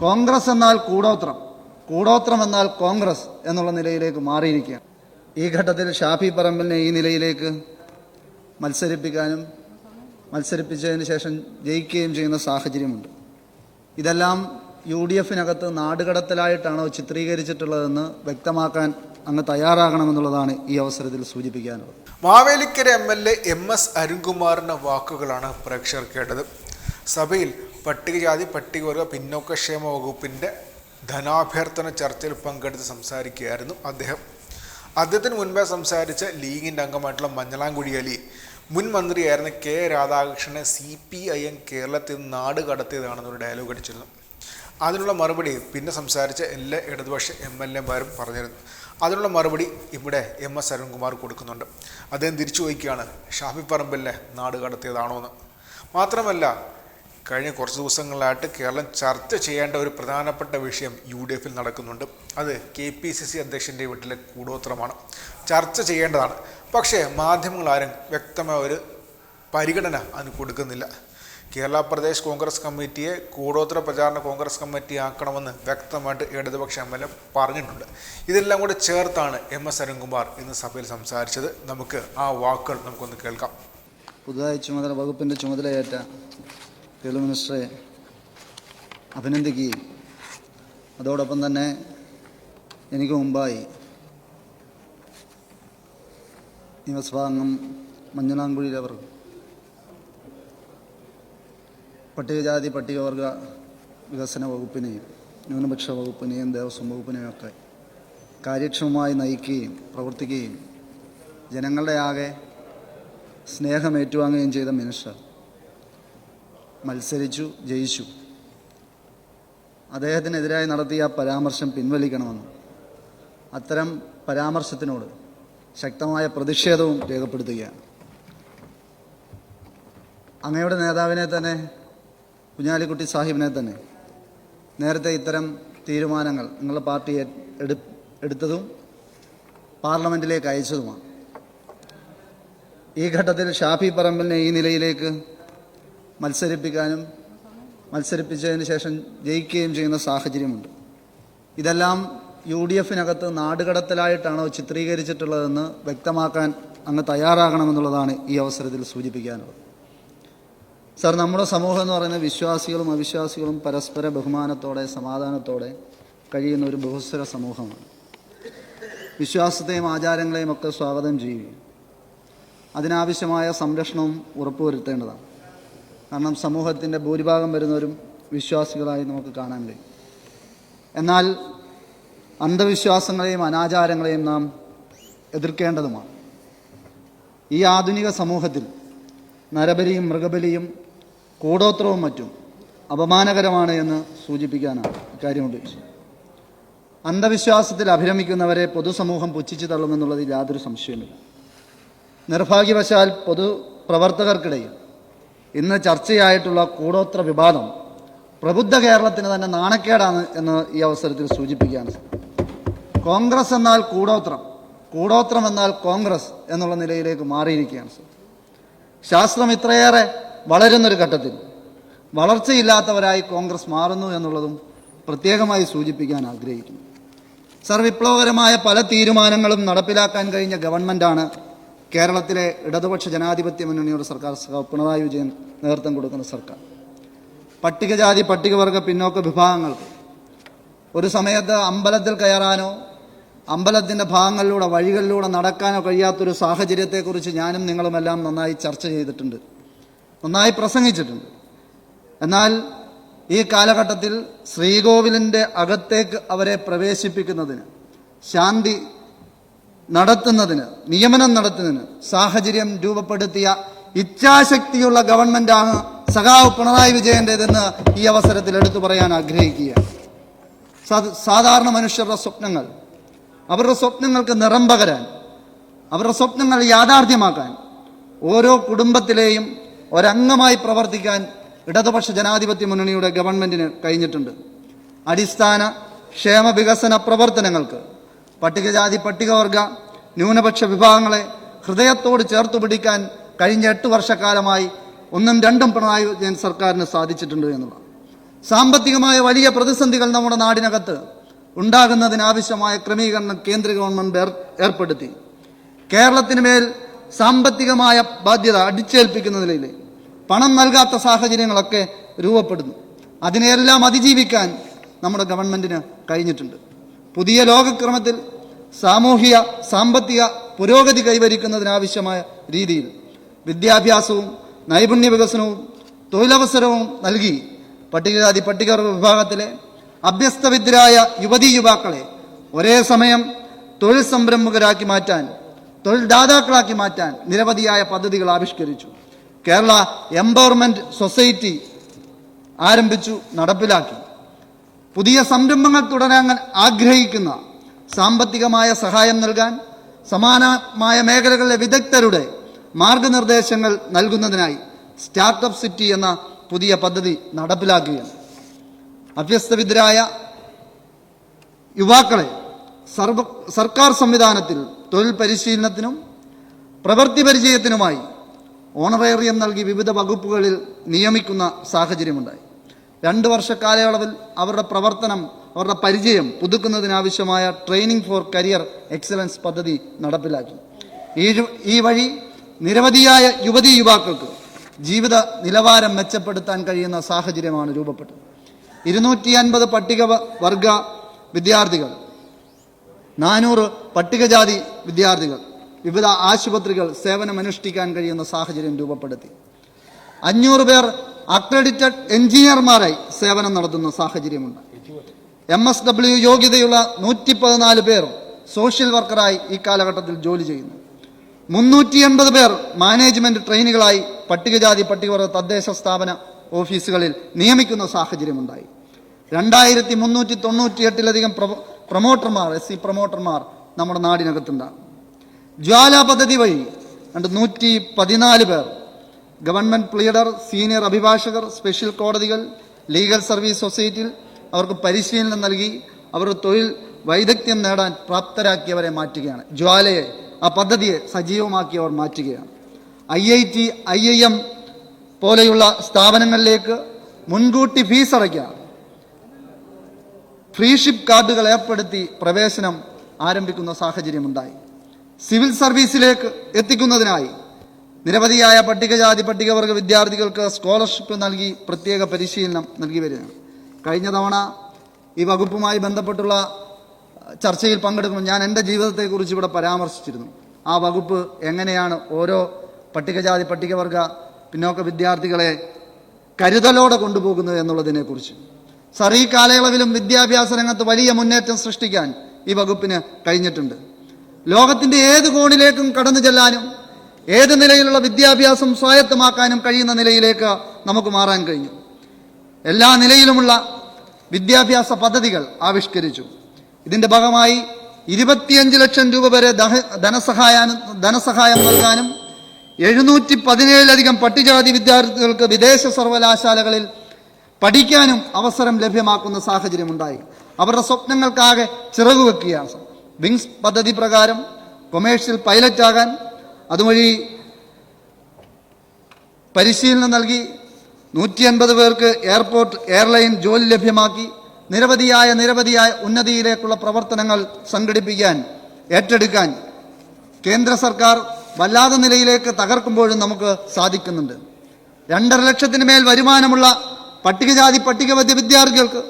കോൺഗ്രസ് എന്നാൽ കൂടോത്രം, കൂടോത്രം എന്നാൽ കോൺഗ്രസ് എന്നുള്ള നിലയിലേക്ക് മാറിയിരിക്കുകയാണ്. ഈ ഘട്ടത്തിൽ ഷാഫി പറമ്പിലിനെ ഈ നിലയിലേക്ക് മത്സരിപ്പിക്കാനും മത്സരിപ്പിച്ചതിന് ശേഷം ജയിക്കുകയും ചെയ്യുന്ന സാഹചര്യമുണ്ട്. ഇതെല്ലാം UDF-നകത്ത് നാടുകടത്തലായിട്ടാണോ ചിത്രീകരിച്ചിട്ടുള്ളതെന്ന് വ്യക്തമാക്കാൻ അങ്ങ് തയ്യാറാകണമെന്നുള്ളതാണ് ഈ അവസരത്തിൽ സൂചിപ്പിക്കാനുള്ളത്. മാവേലിക്കര MLA MS അരുൺകുമാറിന്റെ വാക്കുകളാണ് പ്രേക്ഷകർ കേട്ടത്. സഭയിൽ പട്ടികജാതി പട്ടികവർഗ പിന്നോക്കക്ഷേമ വകുപ്പിന്റെ ധനാഭ്യർത്ഥന ചർച്ചയിൽ പങ്കെടുത്ത് സംസാരിക്കുകയായിരുന്നു അദ്ദേഹത്തിന് മുൻപേ സംസാരിച്ച ലീഗിന്റെ അംഗമായിട്ടുള്ള മഞ്ഞളാംകുഴി അലി മുൻ മന്ത്രിയായിരുന്ന K രാധാകൃഷ്ണനെ CPIM കേരളത്തിൽ നിന്ന് നാട് കടത്തിയതാണെന്നൊരു ഡയലോഗ് അടിച്ചിരുന്നു. അതിനുള്ള മറുപടി പിന്നെ സംസാരിച്ച എല്ലാ ഇടതുപക്ഷ MLA-മാരും പറഞ്ഞിരുന്നു. അതിനുള്ള മറുപടി ഇവിടെ MS അരുൺകുമാർ കൊടുക്കുന്നുണ്ട്. അദ്ദേഹം തിരിച്ചു ചോദിക്കുകയാണ് ഷാഫി പറമ്പിലിനെ നാട് കടത്തിയതാണോ എന്ന്. മാത്രമല്ല, കഴിഞ്ഞ കുറച്ച് ദിവസങ്ങളായിട്ട് കേരളം ചർച്ച ചെയ്യേണ്ട ഒരു പ്രധാനപ്പെട്ട വിഷയം UDF-ൽ നടക്കുന്നുണ്ട്. അത് KPCC അധ്യക്ഷൻ്റെ വീട്ടിലെ കൂടോത്രമാണ്. ചർച്ച ചെയ്യേണ്ടതാണ്. പക്ഷേ മാധ്യമങ്ങളാരും വ്യക്തമായ ഒരു പരിഗണന അതിന് കൊടുക്കുന്നില്ല. കേരള പ്രദേശ് കോൺഗ്രസ് കമ്മിറ്റിയെ കൂടോത്ര പ്രചാരണ കോൺഗ്രസ് കമ്മിറ്റി ആക്കണമെന്ന് വ്യക്തമായിട്ട് ഇടതുപക്ഷ MLA പറഞ്ഞിട്ടുണ്ട്. ഇതെല്ലാം കൂടെ ചേർത്താണ് MS അരുൺകുമാർ ഇന്ന് സഭയിൽ സംസാരിച്ചത്. നമുക്ക് ആ വാക്കുകൾ നമുക്കൊന്ന് കേൾക്കാം. പുതുതായി വകുപ്പിൻ്റെ ചുമതലയേറ്റ റെയിൽവേ മിനിസ്റ്ററെ അഭിനന്ദിക്കുകയും അതോടൊപ്പം തന്നെ എനിക്ക് മുമ്പായി നിയമസഭാംഗം മഞ്ഞളാംകുഴിയിലവർ പട്ടികജാതി പട്ടികവർഗ വികസന വകുപ്പിനെയും ന്യൂനപക്ഷ വകുപ്പിനെയും ദേവസ്വം വകുപ്പിനെയും ഒക്കെ കാര്യക്ഷമമായി നയിക്കുകയും പ്രവർത്തിക്കുകയും ജനങ്ങളുടെ ആകെ സ്നേഹം ഏറ്റുവാങ്ങുകയും ചെയ്ത മിനിസ്റ്റർ മത്സരിച്ചു, ജയിച്ചു. അദ്ദേഹത്തിനെതിരായി നടത്തിയ പരാമർശം പിൻവലിക്കണമെന്നും അത്തരം പരാമർശത്തിനോട് ശക്തമായ പ്രതിഷേധവും രേഖപ്പെടുത്തുകയാണ്. അങ്ങയുടെ നേതാവിനെ തന്നെ, കുഞ്ഞാലിക്കുട്ടി സാഹിബിനെ തന്നെ നേരത്തെ ഇത്തരം തീരുമാനങ്ങൾ നിങ്ങളുടെ പാർട്ടി എടുത്തതും പാർലമെൻറ്റിലേക്ക് അയച്ചതുമാണ്. ഈ ഘട്ടത്തിൽ ഷാഫി പറമ്പിലിനെ ഈ നിലയിലേക്ക് മത്സരിപ്പിക്കാനും മത്സരിപ്പിച്ചതിന് ശേഷം ജയിക്കുകയും ചെയ്യുന്ന സാഹചര്യമുണ്ട്. ഇതെല്ലാം UDF-നകത്ത് നാടുകടത്തലായിട്ടാണോ ചിത്രീകരിച്ചിട്ടുള്ളതെന്ന് വ്യക്തമാക്കാൻ അങ്ങ് തയ്യാറാകണമെന്നുള്ളതാണ് ഈ അവസരത്തിൽ സൂചിപ്പിക്കാനുള്ളത്. സർ, നമ്മുടെ സമൂഹം എന്ന് പറയുന്നത് വിശ്വാസികളും അവിശ്വാസികളും പരസ്പര ബഹുമാനത്തോടെ സമാധാനത്തോടെ കഴിയുന്ന ഒരു ബഹുസ്വര സമൂഹമാണ്. വിശ്വാസത്തെയും ആചാരങ്ങളെയും ഒക്കെ സ്വാഗതം ചെയ്യുകയും അതിനാവശ്യമായ സംരക്ഷണവും ഉറപ്പുവരുത്തേണ്ടതാണ്. കാരണം സമൂഹത്തിൻ്റെ ഭൂരിഭാഗം വരുന്നവരും വിശ്വാസികളായി നമുക്ക് കാണാൻ കഴിയും. എന്നാൽ അന്ധവിശ്വാസങ്ങളെയും അനാചാരങ്ങളെയും നാം എതിർക്കേണ്ടതുമാണ്. ഈ ആധുനിക സമൂഹത്തിൽ നരബലിയും മൃഗബലിയും കൂടോത്രവും മറ്റും അപമാനകരമാണ് എന്ന് സൂചിപ്പിക്കാനാണ് ഇക്കാര്യം ഉദ്ദേശിച്ചത്. അന്ധവിശ്വാസത്തിൽ അഭിരമിക്കുന്നവരെ പൊതുസമൂഹം പുച്ഛിച്ചു തള്ളുമെന്നുള്ളതിൽ യാതൊരു സംശയമില്ല. നിർഭാഗ്യവശാൽ പൊതുപ്രവർത്തകർക്കിടയിൽ ഇന്ന് ചർച്ചയായിട്ടുള്ള കൂടോത്ര വിവാദം പ്രബുദ്ധ കേരളത്തിന് തന്നെ നാണക്കേടാണ് എന്ന് ഈ അവസരത്തിൽ സൂചിപ്പിക്കുകയാണ്. കോൺഗ്രസ് എന്നാൽ കൂടോത്രം, കൂടോത്രം എന്നാൽ കോൺഗ്രസ് എന്നുള്ള നിലയിലേക്ക് മാറിയിരിക്കുകയാണ്. ശാസ്ത്രം ഇത്രയേറെ വളരുന്നൊരു ഘട്ടത്തിൽ വളർച്ചയില്ലാത്തവരായി കോൺഗ്രസ് മാറുന്നു എന്നുള്ളതും പ്രത്യേകമായി സൂചിപ്പിക്കാൻ ആഗ്രഹിക്കുന്നു. സർ, വിപ്ലവകരമായ പല തീരുമാനങ്ങളും നടപ്പിലാക്കാൻ കഴിഞ്ഞ ഗവൺമെൻറ്റാണ് കേരളത്തിലെ ഇടതുപക്ഷ ജനാധിപത്യ മുന്നണിയുടെ സർക്കാർ, പിണറായി വിജയൻ നേതൃത്വം കൊടുക്കുന്ന സർക്കാർ. പട്ടികജാതി പട്ടികവർഗ പിന്നോക്ക വിഭാഗങ്ങൾക്ക് ഒരു സമയത്ത് അമ്പലത്തിൽ കയറാനോ അമ്പലത്തിൻ്റെ ഭാഗങ്ങളിലൂടെ വഴികളിലൂടെ നടക്കാനോ കഴിയാത്തൊരു സാഹചര്യത്തെക്കുറിച്ച് ഞാനും നിങ്ങളുമെല്ലാം നന്നായി ചർച്ച ചെയ്തിട്ടുണ്ട്, നന്നായി പ്രസംഗിച്ചിട്ടുണ്ട്. എന്നാൽ ഈ കാലഘട്ടത്തിൽ ശ്രീകോവിലിൻ്റെ അകത്തേക്ക് അവരെ പ്രവേശിപ്പിക്കുന്നതിന്, ശാന്തി നടത്തുന്നതിന്, നിയമനം നടത്തുന്നതിന് സാഹചര്യം രൂപപ്പെടുത്തിയ ഇച്ഛാശക്തിയുള്ള ഗവൺമെൻറ്റാണ് സഖാവ് പിണറായി വിജയൻ്റേതെന്ന് ഈ അവസരത്തിൽ എടുത്തു പറയാൻ ആഗ്രഹിക്കുകയാണ്. സാധാരണ മനുഷ്യരുടെ സ്വപ്നങ്ങൾ, അവരുടെ സ്വപ്നങ്ങൾക്ക് നിറം പകരാൻ, അവരുടെ സ്വപ്നങ്ങൾ യാഥാർത്ഥ്യമാക്കാൻ ഓരോ കുടുംബത്തിലെയും ഒരംഗമായി പ്രവർത്തിക്കാൻ ഇടതുപക്ഷ ജനാധിപത്യ മുന്നണിയുടെ ഗവൺമെൻറ്റിന് കഴിഞ്ഞിട്ടുണ്ട്. അടിസ്ഥാന ക്ഷേമ വികസന പ്രവർത്തനങ്ങൾക്ക് പട്ടികജാതി പട്ടികവർഗ ന്യൂനപക്ഷ വിഭാഗങ്ങളെ ഹൃദയത്തോട് ചേർത്തു പിടിക്കാൻ കഴിഞ്ഞ 8 വർഷക്കാലമായി ഒന്നും രണ്ടും പിണറായി വിജയൻ സർക്കാരിന് സാധിച്ചിട്ടുണ്ട് എന്നുള്ളതാണ്. സാമ്പത്തികമായ വലിയ പ്രതിസന്ധികൾ നമ്മുടെ നാടിനകത്ത് ഉണ്ടാകുന്നതിനാവശ്യമായ ക്രമീകരണം കേന്ദ്ര ഗവൺമെന്റ് ഏർപ്പെടുത്തി. കേരളത്തിന് മേൽ സാമ്പത്തികമായ ബാധ്യത അടിച്ചേൽപ്പിക്കുന്ന നിലയിൽ പണം നൽകാത്ത സാഹചര്യങ്ങളൊക്കെ രൂപപ്പെടുന്നു. അതിനെയെല്ലാം അതിജീവിക്കാൻ നമ്മുടെ ഗവൺമെന്റിന് കഴിഞ്ഞിട്ടുണ്ട്. പുതിയ ലോകക്രമത്തിൽ സാമൂഹിക സാമ്പത്തിക പുരോഗതി കൈവരിക്കുന്നതിനാവശ്യമായ രീതിയിൽ വിദ്യാഭ്യാസവും നൈപുണ്യ വികസനവും തൊഴിലവസരവും നൽകി പട്ടികജാതി പട്ടികവർഗ വിഭാഗത്തിലെ അഭ്യസ്തവിദ്യരായ യുവതീ യുവാക്കളെ ഒരേ സമയം തൊഴിൽ സംരംഭകരാക്കി മാറ്റാൻ, തൊഴിൽ ദാതാക്കളാക്കി മാറ്റാൻ നിരവധിയായ പദ്ധതികൾ ആവിഷ്കരിച്ചു. കേരള എംപവർമെന്റ് സൊസൈറ്റി ആരംഭിച്ചു, നടപ്പിലാക്കി. പുതിയ സംരംഭങ്ങൾ തുടരാൻ ആഗ്രഹിക്കുന്ന സാമ്പത്തികമായ സഹായം നൽകാൻ സമാനമായ മേഖലകളിലെ വിദഗ്ധരുടെ മാർഗനിർദ്ദേശങ്ങൾ നൽകുന്നതിനായി സ്റ്റാർട്ടപ്പ് സിറ്റി എന്ന പുതിയ പദ്ധതി നടപ്പിലാക്കുകയാണ്. അഭ്യസ്തവിദ്യരായ യുവാക്കളെ സർക്കാർ സംവിധാനത്തിൽ തൊഴിൽ പരിശീലനത്തിനും പ്രവൃത്തി പരിചയത്തിനുമായി ഓണറേറിയം നൽകി വിവിധ വകുപ്പുകളിൽ നിയമിക്കുന്ന സാഹചര്യമുണ്ടായി. 2 വർഷ കാലയളവിൽ അവരുടെ പ്രവർത്തനം, അവരുടെ പരിചയം പുതുക്കുന്നതിനാവശ്യമായ ട്രെയിനിങ് ഫോർ കരിയർ എക്സലൻസ് പദ്ധതി നടപ്പിലാക്കി. ഈ വഴി നിരവധിയായ യുവതീ യുവാക്കൾക്ക് ജീവിത നിലവാരം മെച്ചപ്പെടുത്താൻ കഴിയുന്ന സാഹചര്യമാണ് രൂപപ്പെട്ടത്. 250 പട്ടികവർഗ വിദ്യാർത്ഥികൾ, 400 പട്ടികജാതി വിദ്യാർത്ഥികൾ വിവിധ ആശുപത്രികൾ സേവനമനുഷ്ഠിക്കാൻ കഴിയുന്ന സാഹചര്യം രൂപപ്പെടുത്തി. 500 പേർ അക്രഡിറ്റഡ് എഞ്ചിനീയർമാരായി സേവനം നടത്തുന്ന സാഹചര്യമുണ്ട്. MSW യോഗ്യതയുള്ള 114 പേർ സോഷ്യൽ വർക്കറായി ഈ കാലഘട്ടത്തിൽ ജോലി ചെയ്യുന്നു. 380 പേർ മാനേജ്മെന്റ് ട്രെയിനികളായി പട്ടികജാതി പട്ടികവർഗ തദ്ദേശ സ്ഥാപന ഓഫീസുകളിൽ നിയമിക്കുന്ന സാഹചര്യമുണ്ടായി. 2398 പ്രൊമോട്ടർമാർ, SC പ്രൊമോട്ടർമാർ നമ്മുടെ നാടിനകത്തുണ്ടാകും. ജ്വാല പദ്ധതി വഴി 114 പേർ ഗവൺമെന്റ് പ്ലീഡർ, സീനിയർ അഭിഭാഷകർ, സ്പെഷ്യൽ കോടതികൾ, ലീഗൽ സർവീസ് സൊസൈറ്റിയിൽ അവർക്ക് പരിശീലനം നൽകി അവരുടെ തൊഴിൽ വൈദഗ്ധ്യം നേടാൻ പ്രാപ്തരാക്കിയവരെ മാറ്റുകയാണ്. ജ്വാലയെ, ആ പദ്ധതിയെ സജീവമാക്കിയവർ മാറ്റുകയാണ്. IIT, IIM പോലെയുള്ള സ്ഥാപനങ്ങളിലേക്ക് മുൻകൂട്ടി ഫീസ് അടയ്ക്കാൻ ഫ്രീഷിപ്പ് കാർഡുകൾ ഏർപ്പെടുത്തി പ്രവേശനം ആരംഭിക്കുന്ന സാഹചര്യമുണ്ടായി. സിവിൽ സർവീസിലേക്ക് എത്തിക്കുന്നതിനായി നിരവധിയായ പട്ടികജാതി പട്ടികവർഗ വിദ്യാർത്ഥികൾക്ക് സ്കോളർഷിപ്പ് നൽകി പ്രത്യേക പരിശീലനം നൽകി വരികയാണ്. കഴിഞ്ഞ തവണ ഈ വകുപ്പുമായി ബന്ധപ്പെട്ടുള്ള ചർച്ചയിൽ പങ്കെടുക്കുമ്പോൾ ഞാൻ എൻ്റെ ജീവിതത്തെക്കുറിച്ച് ഇവിടെ പരാമർശിച്ചിരുന്നു. ആ വകുപ്പ് എങ്ങനെയാണ് ഓരോ പട്ടികജാതി പട്ടികവർഗ പിന്നോക്ക വിദ്യാർത്ഥികളെ കരുതലോടെ കൊണ്ടുപോകുന്നത് എന്നുള്ളതിനെക്കുറിച്ച്. സർ, ഈ കാലയളവിലും വിദ്യാഭ്യാസ രംഗത്ത് വലിയ മുന്നേറ്റം സൃഷ്ടിക്കാൻ ഈ വകുപ്പിന് കഴിഞ്ഞിട്ടുണ്ട്. ലോകത്തിന്റെ ഏത് കോണിലേക്കും കടന്നു ചെല്ലാനും ഏത് നിലയിലുള്ള വിദ്യാഭ്യാസം സ്വായത്തമാക്കാനും കഴിയുന്ന നിലയിലേക്ക് നമുക്ക് മാറാൻ കഴിഞ്ഞു. എല്ലാ നിലയിലുമുള്ള വിദ്യാഭ്യാസ പദ്ധതികൾ ആവിഷ്കരിച്ചു. ഇതിന്റെ ഭാഗമായി 25 ലക്ഷം രൂപ വരെ ധനസഹായം നൽകാനും 717 പട്ടികജാതി വിദ്യാർത്ഥികൾക്ക് വിദേശ സർവകലാശാലകളിൽ പഠിക്കാനും അവസരം ലഭ്യമാക്കുന്ന സാഹചര്യമുണ്ടായി. അവരുടെ സ്വപ്നങ്ങൾക്കാകെ ചിറകുവെക്കുകയാണ്. വിങ്സ് പദ്ധതി പ്രകാരം കൊമേഴ്ഷ്യൽ പൈലറ്റാകാൻ അതുവഴി പരിശീലനം നൽകി 150 പേർക്ക് എയർലൈൻ ജോലി ലഭ്യമാക്കി. നിരവധിയായ ഉന്നതിയിലേക്കുള്ള പ്രവർത്തനങ്ങൾ സംഘടിപ്പിക്കാൻ, ഏറ്റെടുക്കാൻ കേന്ദ്ര സർക്കാർ വല്ലാത്ത നിലയിലേക്ക് തകർക്കുമ്പോഴും നമുക്ക് സാധിക്കുന്നുണ്ട്. 2.5 ലക്ഷത്തിന് മേൽ വരുമാനമുള്ള പട്ടികജാതി പട്ടികവർഗ വിദ്യാർത്ഥികൾക്ക്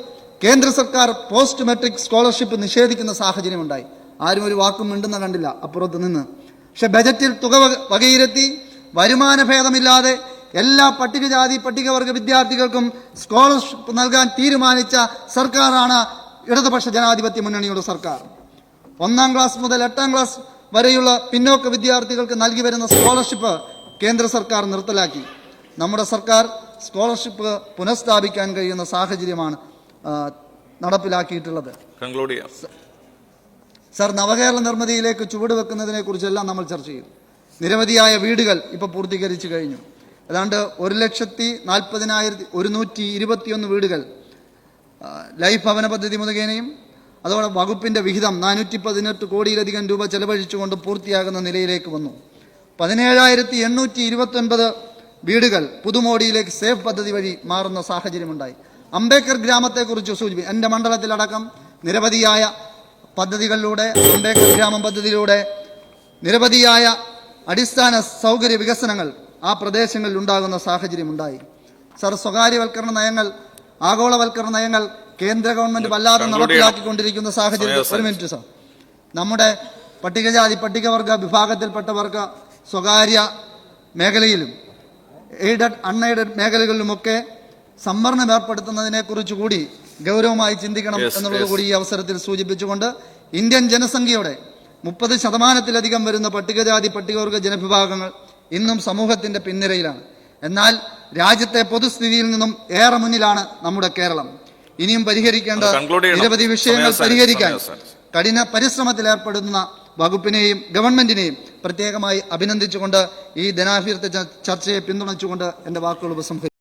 കേന്ദ്ര സർക്കാർ പോസ്റ്റ് മെട്രിക് സ്കോളർഷിപ്പ് നിഷേധിക്കുന്ന സാഹചര്യമുണ്ടായി. ആരും ഒരു വാക്കും മിണ്ടുന്ന കണ്ടില്ല അപ്പുറത്ത് നിന്ന്. പക്ഷെ ബജറ്റിൽ തുക വകയിരുത്തി വരുമാന ഭേദമില്ലാതെ എല്ലാ പട്ടികജാതി പട്ടികവർഗ വിദ്യാർത്ഥികൾക്കും സ്കോളർഷിപ്പ് നൽകാൻ തീരുമാനിച്ച സർക്കാരാണ് ഇടതുപക്ഷ ജനാധിപത്യ മുന്നണിയുടെ സർക്കാർ. 1-ാം ക്ലാസ് മുതൽ 8-ാം ക്ലാസ് വരെയുള്ള പിന്നോക്ക വിദ്യാർത്ഥികൾക്ക് നൽകി വരുന്ന സ്കോളർഷിപ്പ് കേന്ദ്ര സർക്കാർ നിർത്തലാക്കി. നമ്മുടെ സർക്കാർ സ്കോളർഷിപ്പ് പുനഃസ്ഥാപിക്കാൻ കഴിയുന്ന സാഹചര്യമാണ് നടപ്പിലാക്കിയിട്ടുള്ളത്. സർ, നവകേരള നിർമ്മിതിയിലേക്ക് ചുവടുവെക്കുന്നതിനെ കുറിച്ചെല്ലാം നമ്മൾ ചർച്ച ചെയ്തു. നിരവധിയായ വീടുകൾ ഇപ്പോൾ പൂർത്തീകരിച്ചു കഴിഞ്ഞു. ഏതാണ്ട് 1,40,121 വീടുകൾ ലൈഫ് ഭവന പദ്ധതി മുഖേനയും അതോടെ വകുപ്പിന്റെ വിഹിതം 418 കോടിയിലധികം രൂപ ചെലവഴിച്ചുകൊണ്ട് പൂർത്തിയാകുന്ന നിലയിലേക്ക് വന്നു. 17,829 വീടുകൾ പുതുമോടിയിലേക്ക് സേഫ് പദ്ധതി വഴി മാറുന്ന സാഹചര്യമുണ്ടായി. അംബേദ്കർ ഗ്രാമത്തെക്കുറിച്ച് സൂചിപ്പിക്കും. എൻ്റെ മണ്ഡലത്തിലടക്കം നിരവധിയായ പദ്ധതികളിലൂടെ, അംബേദ്കർ ഗ്രാമം പദ്ധതിയിലൂടെ നിരവധിയായ അടിസ്ഥാന സൗകര്യ വികസനങ്ങൾ ആ പ്രദേശങ്ങളിൽ ഉണ്ടാകുന്ന സാഹചര്യമുണ്ടായി. സർ, സ്വകാര്യവൽക്കരണ നയങ്ങൾ, ആഗോളവൽക്കരണ നയങ്ങൾ കേന്ദ്ര ഗവൺമെന്റ് വല്ലാതെ നടപ്പിലാക്കിക്കൊണ്ടിരിക്കുന്ന സാഹചര്യം. ഒരു മിനിറ്റ് സർ. നമ്മുടെ പട്ടികജാതി പട്ടികവർഗ വിഭാഗത്തിൽപ്പെട്ടവർക്ക് സ്വകാര്യ മേഖലയിലും എയ്ഡഡ് അൺഎയ്ഡഡ് മേഖലകളിലുമൊക്കെ സംവരണം ഏർപ്പെടുത്തുന്നതിനെക്കുറിച്ച് കൂടി ഗൗരവമായി ചിന്തിക്കണം എന്നുള്ളത് കൂടി ഈ അവസരത്തിൽ സൂചിപ്പിച്ചുകൊണ്ട്, ഇന്ത്യൻ ജനസംഖ്യയുടെ 30% വരുന്ന പട്ടികജാതി പട്ടികവർഗ ജനവിഭാഗങ്ങൾ ഇന്നും സമൂഹത്തിന്റെ പിൻനിരയിലാണ്. എന്നാൽ രാജ്യത്തെ പൊതുസ്ഥിതിയിൽ നിന്നും ഏറെ മുന്നിലാണ് നമ്മുടെ കേരളം. ഇനിയും പരിഹരിക്കേണ്ട നിരവധി വിഷയങ്ങൾ പരിഹരിക്കാൻ കഠിന പരിശ്രമത്തിൽ ഏർപ്പെടുന്ന വകുപ്പിനെയും ഗവൺമെന്റിനെയും പ്രത്യേകമായി അഭിനന്ദിച്ചുകൊണ്ട് ഈ ധനാഭ്യർത്ഥന ചർച്ചയെ പിന്തുണച്ചുകൊണ്ട് എന്റെ വാക്കുകൾ ഉപസംഹരിക്കുന്നു.